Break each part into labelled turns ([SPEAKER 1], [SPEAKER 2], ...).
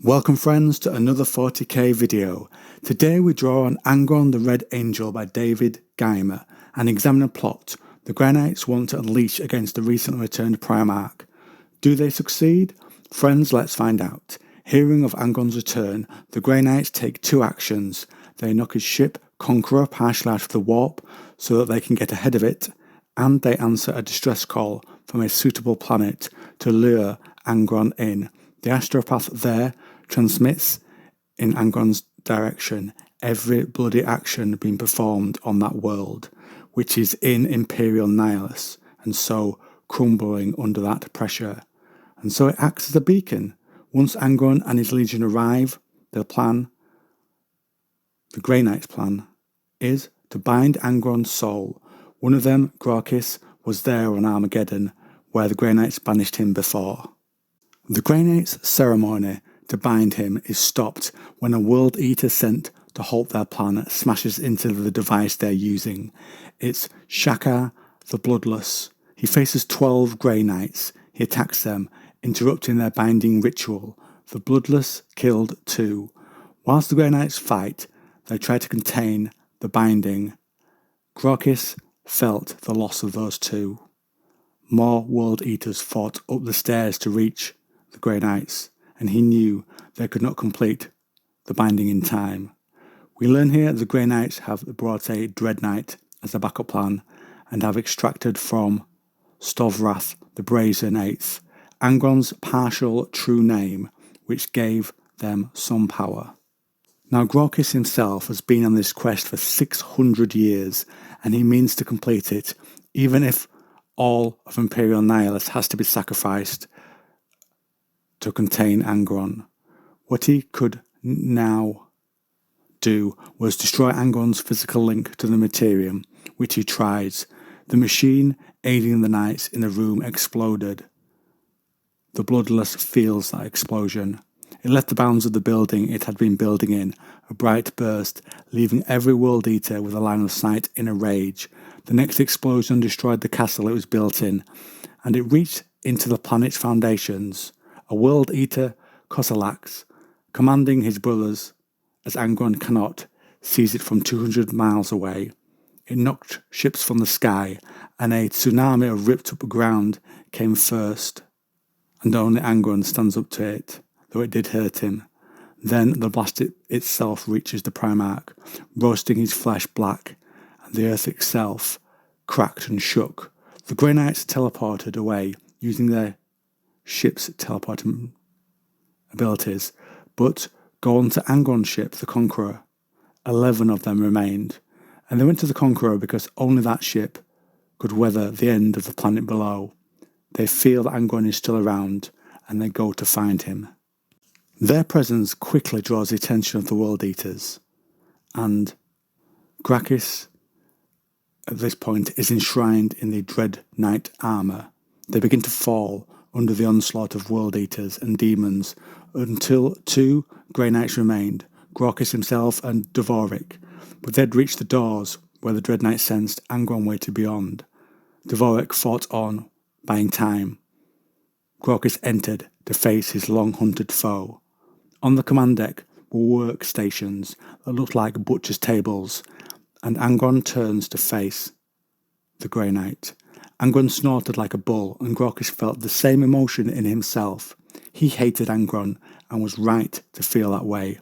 [SPEAKER 1] Welcome friends to another 40k video. Today we draw on Angron the Red Angel by David Guymer and examine a plot the Grey Knights want to unleash against the recently returned Primarch. Do they succeed? Friends, let's find out. Hearing of Angron's return, the Grey Knights take two actions. They knock his ship Conqueror partially out of the warp so that they can get ahead of it, and they answer a distress call from a suitable planet to lure Angron in. The astropath there transmits in Angron's direction every bloody action being performed on that world, which is in Imperial Nihilus, and so crumbling under that pressure. And so it acts as a beacon. Once Angron and his legion arrive, the Grey Knight's plan, is to bind Angron's soul. One of them, Grokis, was there on Armageddon, where the Grey Knights banished him before. The Grey Knights' ceremony to bind him is stopped when a World Eater sent to halt their plan smashes into the device they're using. It's Shaka the Bloodless. He faces 12 Grey Knights. He attacks them, interrupting their binding ritual. The Bloodless killed 2. Whilst the Grey Knights fight, they try to contain the binding. Grokis felt the loss of those 2. More World Eaters fought up the stairs to reach the Grey Knights, and he knew they could not complete the binding in time. We learn here the Grey Knights have brought a Dread Knight as a backup plan and have extracted from Stovrath the Brazen Eighth, Angron's partial true name, which gave them some power. Now Grokis himself has been on this quest for 600 years, and he means to complete it, even if all of Imperial Nihilus has to be sacrificed to contain Angron. What he could now do was destroy Angron's physical link to the Materium, which he tries. The machine aiding the knights in the room exploded. The Bloodless feels that explosion. It left the bounds of the building it had been building in a bright burst, leaving every World Eater with a line of sight in a rage. The next explosion destroyed the castle it was built in, and it reached into the planet's foundations. A World Eater, Kosalax, commanding his brothers, as Angron cannot, sees it from 200 miles away. It knocked ships from the sky, and a tsunami of ripped up ground came first, and only Angron stands up to it, though it did hurt him. Then the blast itself reaches the Primarch, roasting his flesh black, and the earth itself cracked and shook. The Grey Knights teleported away, using their ship's teleporting abilities, but gone to Angron's ship, the Conqueror. 11 of them remained, and they went to the Conqueror because only that ship could weather the end of the planet below. They feel that Angron is still around, and they go to find him. Their presence quickly draws the attention of the World Eaters, and Grokis at this point is enshrined in the Dread Knight armour. They begin to fall under the onslaught of World Eaters and demons until 2 Grey Knights remained, Grokis himself and Dvorak, but they'd reached the doors where the Dread Knight sensed Angron waited beyond. Dvorak fought on, buying time. Grokis entered to face his long-hunted foe. On the command deck were workstations that looked like butcher's tables, and Angron turns to face the Grey Knight. Angron snorted like a bull, and Grokis felt the same emotion in himself. He hated Angron, and was right to feel that way.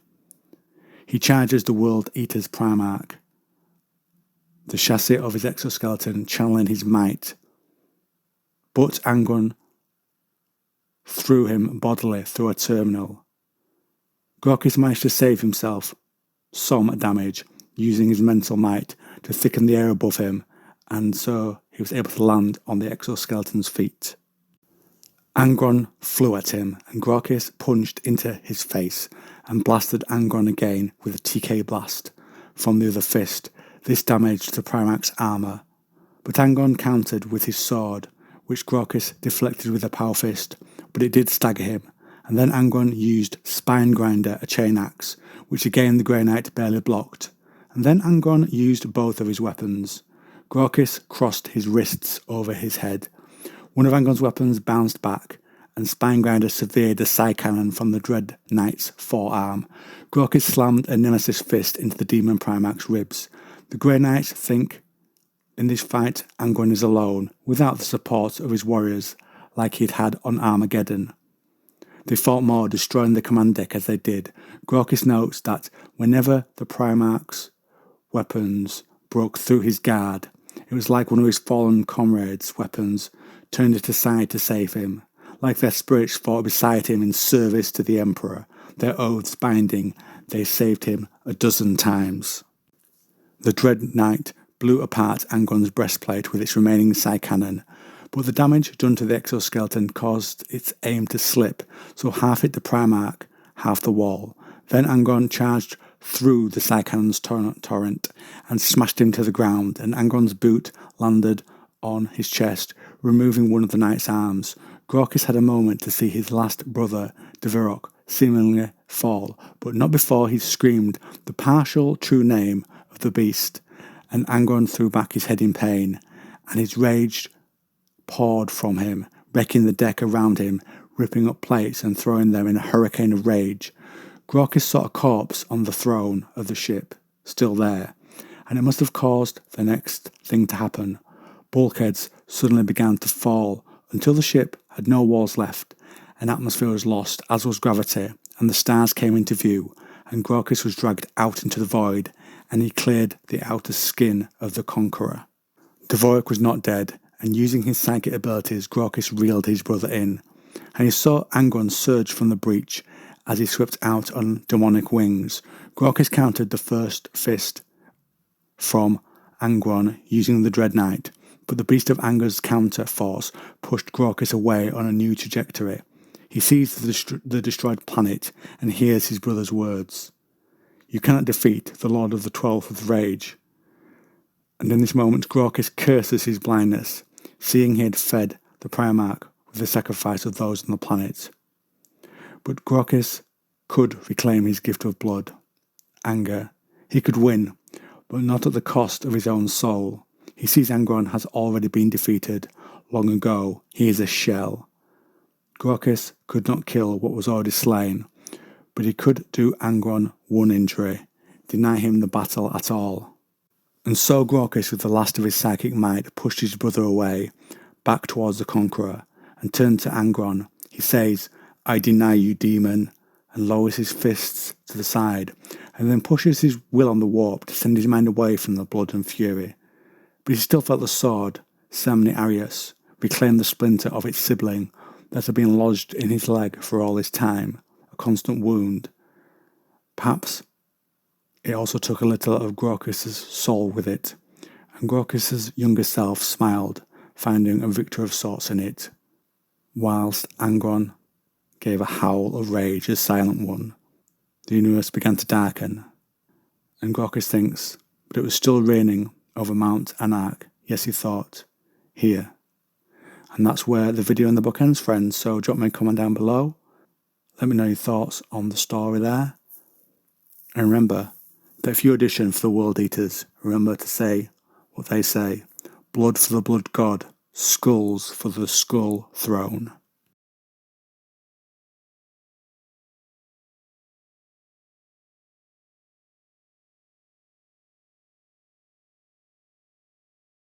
[SPEAKER 1] He charges the World Eater's Primarch, the chassis of his exoskeleton channeling his might. But Angron threw him bodily through a terminal. Grokis managed to save himself some damage, using his mental might to thicken the air above him, and so he was able to land on the exoskeleton's feet. Angron flew at him, and Grokis punched into his face and blasted Angron again with a TK blast from the other fist. This damaged the Primarch's armour, but Angron countered with his sword, which Grokis deflected with a power fist, but it did stagger him, and then Angron used Spine Grinder, a chain axe, which again the Grey Knight barely blocked, and then Angron used both of his weapons. Grokis crossed his wrists over his head. One of Angron's weapons bounced back, and Spinegrinder severed the side cannon from the Dread Knight's forearm. Grokis slammed a Nemesis fist into the Demon Primarch's ribs. The Grey Knights think in this fight Angron is alone, without the support of his warriors like he'd had on Armageddon. They fought more, destroying the command deck as they did. Grokis notes that whenever the Primarch's weapons broke through his guard, it was like one of his fallen comrades' weapons turned it aside to save him. Like their spirits fought beside him in service to the Emperor, their oaths binding, they saved him a dozen times. The Dread Knight blew apart Angron's breastplate with its remaining side cannon, but the damage done to the exoskeleton caused its aim to slip, so half hit the Primarch, half the wall. Then Angron charged through the side cannon's torrent and smashed him to the ground, and Angron's boot landed on his chest, removing one of the knight's arms. Grokis had a moment to see his last brother, Defiance, seemingly fall, but not before he screamed the partial true name of the beast, and Angron threw back his head in pain, and his rage poured from him, wrecking the deck around him, ripping up plates and throwing them in a hurricane of rage. Grokis saw a corpse on the throne of the ship, still there, and it must have caused the next thing to happen. Bulkheads suddenly began to fall until the ship had no walls left, and atmosphere was lost, as was gravity, and the stars came into view, and Grokis was dragged out into the void, and he cleared the outer skin of the Conqueror. Defiance was not dead, and using his psychic abilities, Grokis reeled his brother in, and he saw Angron surge from the breach as he swept out on demonic wings. Grokis countered the first fist from Angron using the Dread Knight, but the Beast of Anger's counter force pushed Grokis away on a new trajectory. He sees the destroyed planet and hears his brother's words. "You cannot defeat the Lord of the 12th with rage." And in this moment, Grokis curses his blindness, seeing he had fed the Primarch with the sacrifice of those on the planet. But Grokis could reclaim his gift of blood, anger. He could win, but not at the cost of his own soul. He sees Angron has already been defeated. Long ago, he is a shell. Grokis could not kill what was already slain, but he could do Angron one injury, deny him the battle at all. And so Grokis, with the last of his psychic might, pushed his brother away, back towards the Conqueror, and turned to Angron. He says, "I deny you, demon," and lowers his fists to the side, and then pushes his will on the warp to send his mind away from the blood and fury. But he still felt the sword, Samni Arius, reclaim the splinter of its sibling that had been lodged in his leg for all his time, a constant wound. Perhaps it also took a little of Grokis' soul with it, and Grokis' younger self smiled, finding a victor of sorts in it, whilst Angron gave a howl of rage, a silent one. The universe began to darken, and Grokis thinks, but it was still raining over Mount Anarch. Yes, he thought, here. And that's where the video and the book ends, friends, so drop me a comment down below. Let me know your thoughts on the story there. And remember that if you audition for the World Eaters, remember to say what they say. Blood for the blood god, skulls for the skull throne.